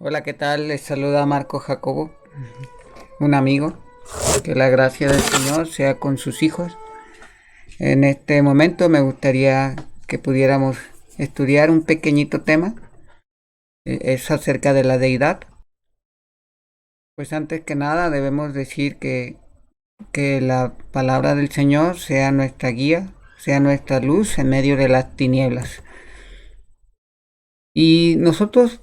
Hola, ¿qué tal? Les saluda Marco Jacobo, un amigo. Que la gracia del Señor sea con sus hijos. En este momento me gustaría que pudiéramos estudiar un pequeñito tema. Es acerca de la deidad. Pues antes que nada debemos decir que la palabra del Señor sea nuestra guía, sea nuestra luz en medio de las tinieblas. Y nosotros,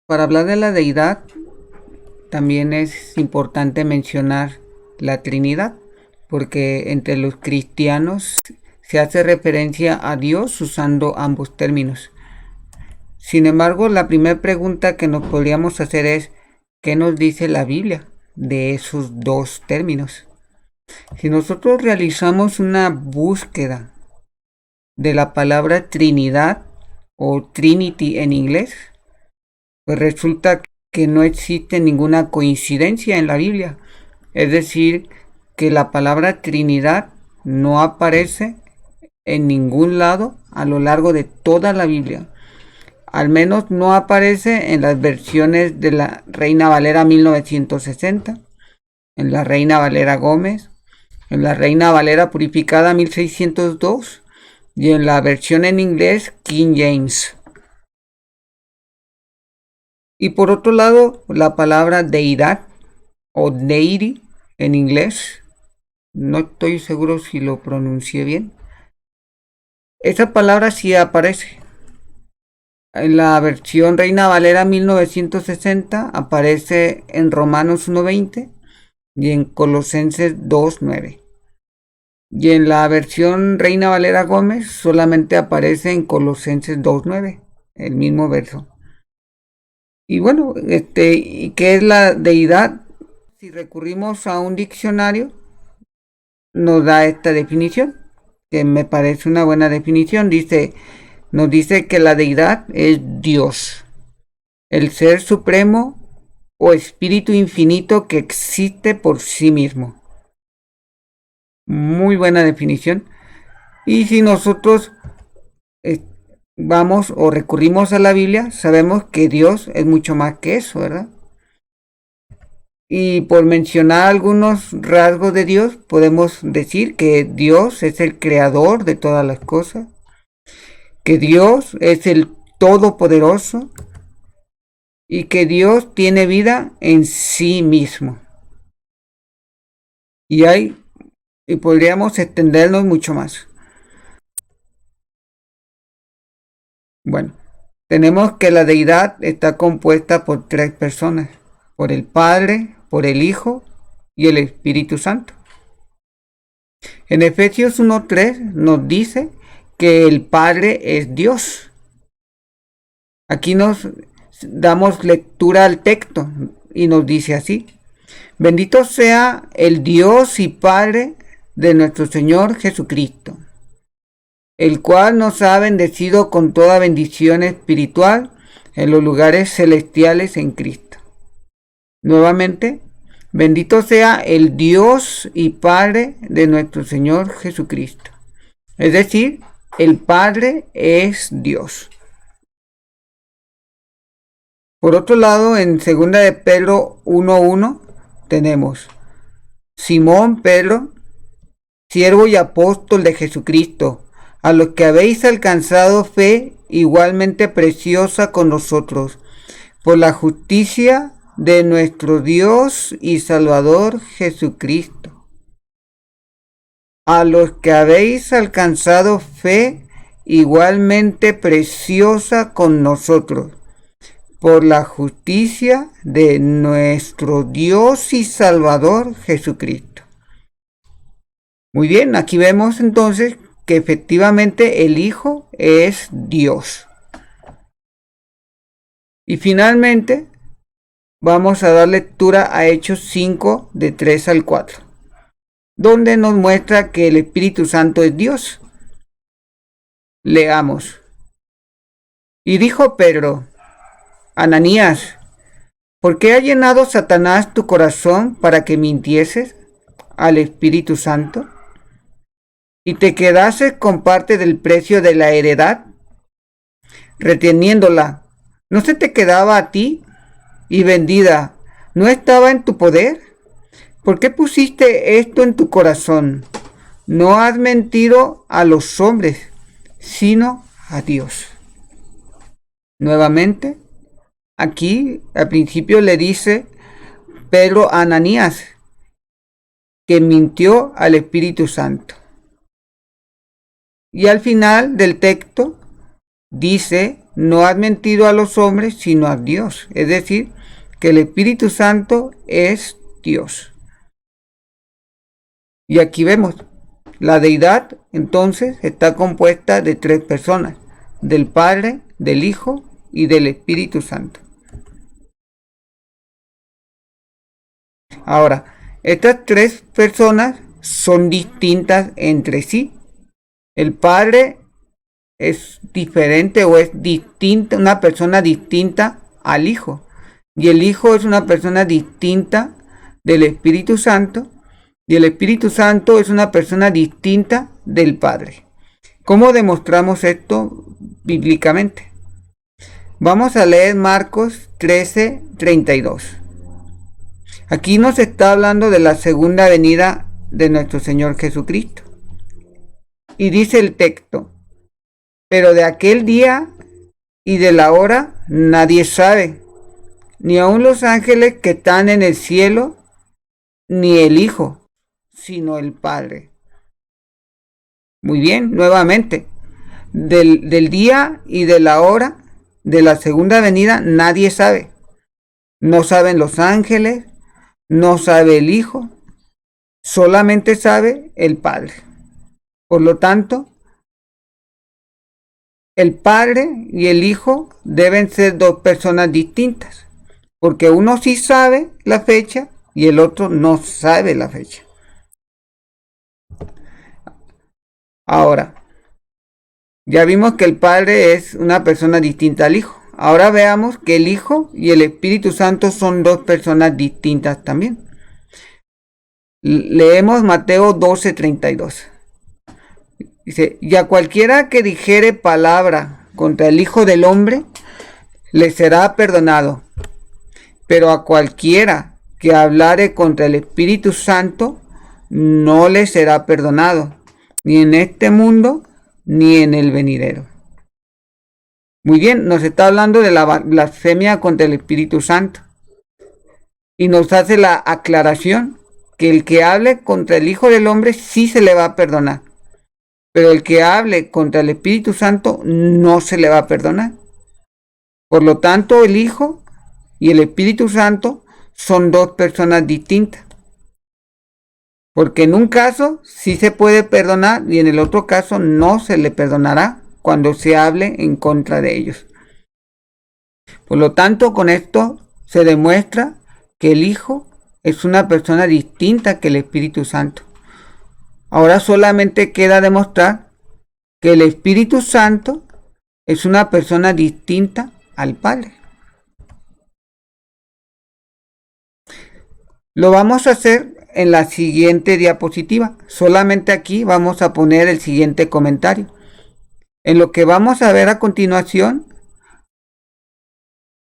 para hablar de la deidad, también es importante mencionar la Trinidad, porque entre los cristianos se hace referencia a Dios usando ambos términos. Sin embargo, la primera pregunta que nos podríamos hacer es, ¿qué nos dice la Biblia de esos dos términos? Si nosotros realizamos una búsqueda de la palabra Trinidad o Trinity en inglés, pues resulta que no existe ninguna coincidencia en la Biblia. Es decir, que la palabra Trinidad no aparece en ningún lado a lo largo de toda la Biblia. Al menos no aparece en las versiones de la Reina Valera 1960, en la Reina Valera Gómez, en la Reina Valera Purificada 1602 y en la versión en inglés King James. Y por otro lado, la palabra deidad o deity en inglés, no estoy seguro si lo pronuncié bien. Esa palabra sí aparece. En la versión Reina Valera 1960 aparece en Romanos 1:20 y en Colosenses 2:9. Y en la versión Reina Valera Gómez solamente aparece en Colosenses 2:9, el mismo verso. Y bueno, ¿qué es la deidad? Si recurrimos a un diccionario, nos da esta definición, que me parece una buena definición. Nos dice que la deidad es Dios, el ser supremo o espíritu infinito que existe por sí mismo. Muy buena definición. Y si nosotros vamos o recurrimos a la Biblia, sabemos que Dios es mucho más que eso, ¿verdad? Y por mencionar algunos rasgos de Dios, podemos decir que Dios es el creador de todas las cosas, que Dios es el todopoderoso y que Dios tiene vida en sí mismo. Y podríamos extendernos mucho más. Bueno, tenemos que la deidad está compuesta por tres personas, por el Padre, por el Hijo y el Espíritu Santo. En Efesios 1:3 nos dice que el Padre es Dios. Aquí nos damos lectura al texto y nos dice así: bendito sea el Dios y Padre de nuestro Señor Jesucristo, el cual nos ha bendecido con toda bendición espiritual en los lugares celestiales en Cristo. Nuevamente, bendito sea el Dios y Padre de nuestro Señor Jesucristo. Es decir, el Padre es Dios. Por otro lado, en 2 de Pedro 1:1 tenemos Simón Pedro, siervo y apóstol de Jesucristo, a los que habéis alcanzado fe igualmente preciosa con nosotros, por la justicia de nuestro Dios y Salvador Jesucristo. A los que habéis alcanzado fe igualmente preciosa con nosotros, por la justicia de nuestro Dios y Salvador Jesucristo. Muy bien, aquí vemos entonces que efectivamente el Hijo es Dios. Y finalmente vamos a dar lectura a Hechos 5 de 3 al 4, donde nos muestra que el Espíritu Santo es Dios. Leamos. Y dijo Pedro: Ananías, ¿por qué ha llenado Satanás tu corazón para que mintieses al Espíritu Santo y te quedases con parte del precio de la heredad, reteniéndola? ¿No se te quedaba a ti y vendida no estaba en tu poder? ¿Por qué pusiste esto en tu corazón? No has mentido a los hombres, sino a Dios. Nuevamente, aquí al principio le dice Pedro a Ananías que mintió al Espíritu Santo. Y al final del texto dice, no has mentido a los hombres, sino a Dios. Es decir, que el Espíritu Santo es Dios. Y aquí vemos, la deidad entonces está compuesta de 3 personas, del Padre, del Hijo y del Espíritu Santo. Ahora, estas 3 personas son distintas entre sí. El Padre es diferente o es distinta, una persona distinta al Hijo. Y el Hijo es una persona distinta del Espíritu Santo. Y el Espíritu Santo es una persona distinta del Padre. ¿Cómo demostramos esto bíblicamente? Vamos a leer Marcos 13:32. Aquí nos está hablando de la segunda venida de nuestro Señor Jesucristo. Y dice el texto, pero de aquel día y de la hora nadie sabe, ni aun los ángeles que están en el cielo, ni el Hijo, sino el Padre. Muy bien, nuevamente, del día y de la hora de la segunda venida nadie sabe. No saben los ángeles, no sabe el Hijo, solamente sabe el Padre. Por lo tanto, el Padre y el Hijo deben ser 2 personas distintas, porque uno sí sabe la fecha y el otro no sabe la fecha. Ahora, ya vimos que el Padre es una persona distinta al Hijo. Ahora veamos que el Hijo y el Espíritu Santo son 2 personas distintas también. Leemos Mateo 12:32. Dice, y a cualquiera que dijere palabra contra el Hijo del Hombre, le será perdonado. Pero a cualquiera que hablare contra el Espíritu Santo, no le será perdonado, ni en este mundo, ni en el venidero. Muy bien, nos está hablando de la blasfemia contra el Espíritu Santo. Y nos hace la aclaración que el que hable contra el Hijo del Hombre sí se le va a perdonar. Pero el que hable contra el Espíritu Santo no se le va a perdonar. Por lo tanto, el Hijo y el Espíritu Santo son 2 personas distintas. Porque en un caso sí se puede perdonar y en el otro caso no se le perdonará cuando se hable en contra de ellos. Por lo tanto, con esto se demuestra que el Hijo es una persona distinta que el Espíritu Santo. Ahora solamente queda demostrar que el Espíritu Santo es una persona distinta al Padre. Lo vamos a hacer en la siguiente diapositiva. Solamente aquí vamos a poner el siguiente comentario. En lo que vamos a ver a continuación,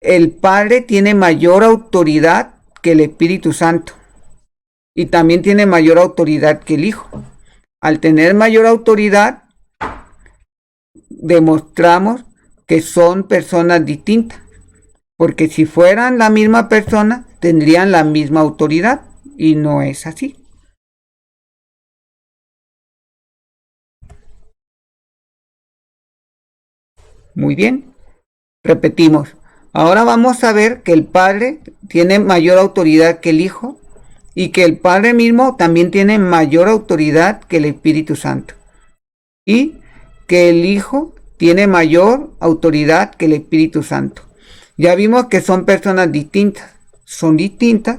el Padre tiene mayor autoridad que el Espíritu Santo. Y también tiene mayor autoridad que el Hijo. Al tener mayor autoridad, demostramos que son personas distintas. Porque si fueran la misma persona, tendrían la misma autoridad. Y no es así. Muy bien. Repetimos. Ahora vamos a ver que el Padre tiene mayor autoridad que el Hijo. Y que el Padre mismo también tiene mayor autoridad que el Espíritu Santo. Y que el Hijo tiene mayor autoridad que el Espíritu Santo. Ya vimos que son personas distintas. Son distintas,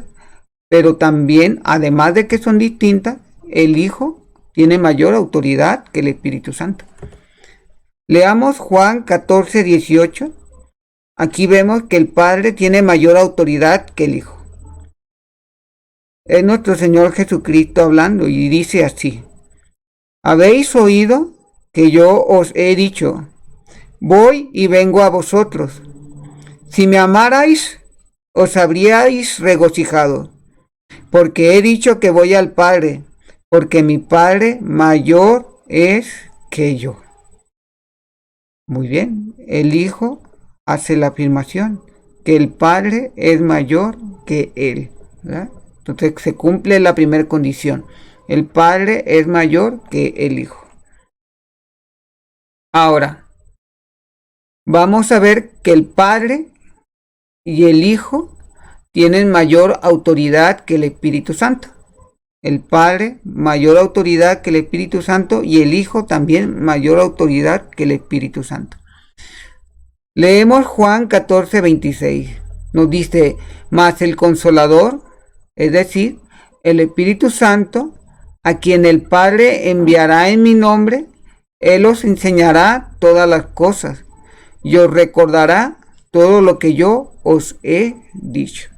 pero también, además de que son distintas, el Hijo tiene mayor autoridad que el Espíritu Santo. Leamos Juan 14:18. Aquí vemos que el Padre tiene mayor autoridad que el Hijo. Es nuestro Señor Jesucristo hablando y dice así: habéis oído que yo os he dicho, voy y vengo a vosotros. Si me amarais, os habríais regocijado, porque he dicho que voy al Padre, porque mi Padre mayor es que yo. Muy bien, el Hijo hace la afirmación que el Padre es mayor que él, ¿verdad? Entonces se cumple la primera condición. El Padre es mayor que el Hijo. Ahora, vamos a ver que el Padre y el Hijo tienen mayor autoridad que el Espíritu Santo. El Padre mayor autoridad que el Espíritu Santo y el Hijo también mayor autoridad que el Espíritu Santo. Leemos Juan 14:26. Nos dice, mas el Consolador, es decir, el Espíritu Santo, a quien el Padre enviará en mi nombre, Él os enseñará todas las cosas y os recordará todo lo que yo os he dicho.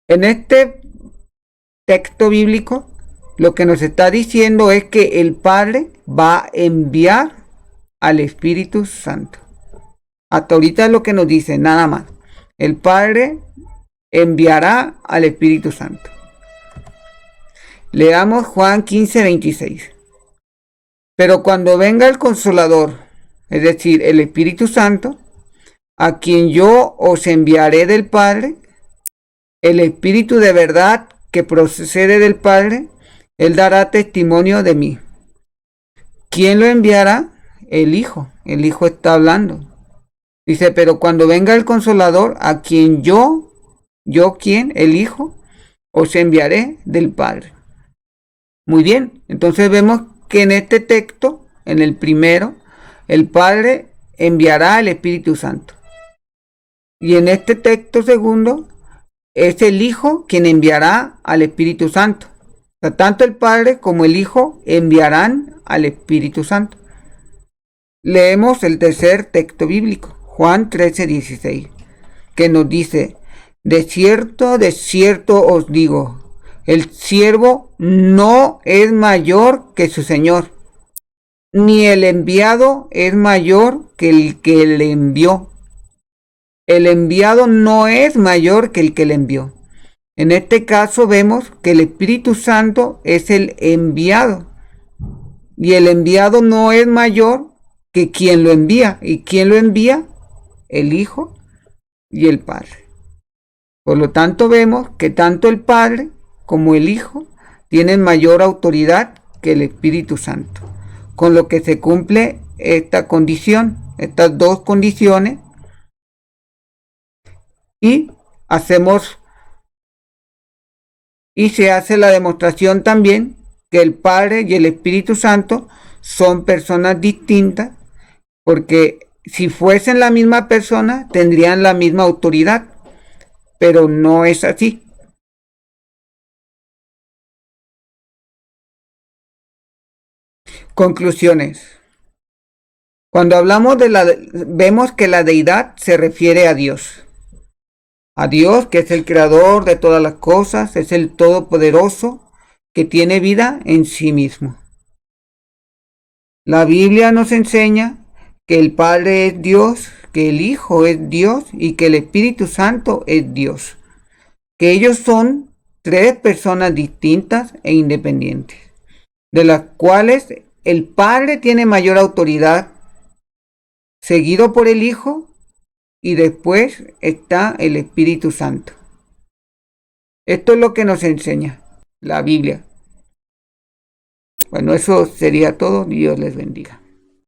En este texto bíblico, lo que nos está diciendo es que el Padre va a enviar al Espíritu Santo. Hasta ahorita es lo que nos dice, nada más. El Padre enviará al Espíritu Santo. Leamos Juan 15:26. Pero cuando venga el Consolador, es decir, el Espíritu Santo, a quien yo os enviaré del Padre, el Espíritu de verdad que procede del Padre, Él dará testimonio de mí. ¿Quién lo enviará? El Hijo. El Hijo está hablando. Dice, pero cuando venga el Consolador, a quien yo ¿quién? El Hijo, os enviaré del Padre. Muy bien, entonces vemos que en este texto, en el primero, el Padre enviará al Espíritu Santo. Y en este texto segundo, es el Hijo quien enviará al Espíritu Santo. O sea, tanto el Padre como el Hijo enviarán al Espíritu Santo. Leemos el tercer texto bíblico, Juan 13:16, que nos dice, de cierto os digo, el siervo no es mayor que su Señor, ni el enviado es mayor que el que le envió. El enviado no es mayor que el que le envió. En este caso vemos que el Espíritu Santo es el enviado. Y el enviado no es mayor que quien lo envía. ¿Y quién lo envía? El Hijo y el Padre. Por lo tanto vemos que tanto el Padre como el Hijo tienen mayor autoridad que el Espíritu Santo. Con lo que se cumple esta condición, estas dos condiciones. Y se hace la demostración también que el Padre y el Espíritu Santo son personas distintas, porque si fuesen la misma persona tendrían la misma autoridad, pero no es así. Conclusiones. Cuando hablamos vemos que la deidad se refiere a Dios. A Dios, que es el creador de todas las cosas, es el todopoderoso, que tiene vida en sí mismo. La Biblia nos enseña que el Padre es Dios, que el Hijo es Dios y que el Espíritu Santo es Dios. Que ellos son tres personas distintas e independientes, de las cuales el Padre tiene mayor autoridad, seguido por el Hijo, y después está el Espíritu Santo. Esto es lo que nos enseña la Biblia. Bueno, eso sería todo. Dios les bendiga.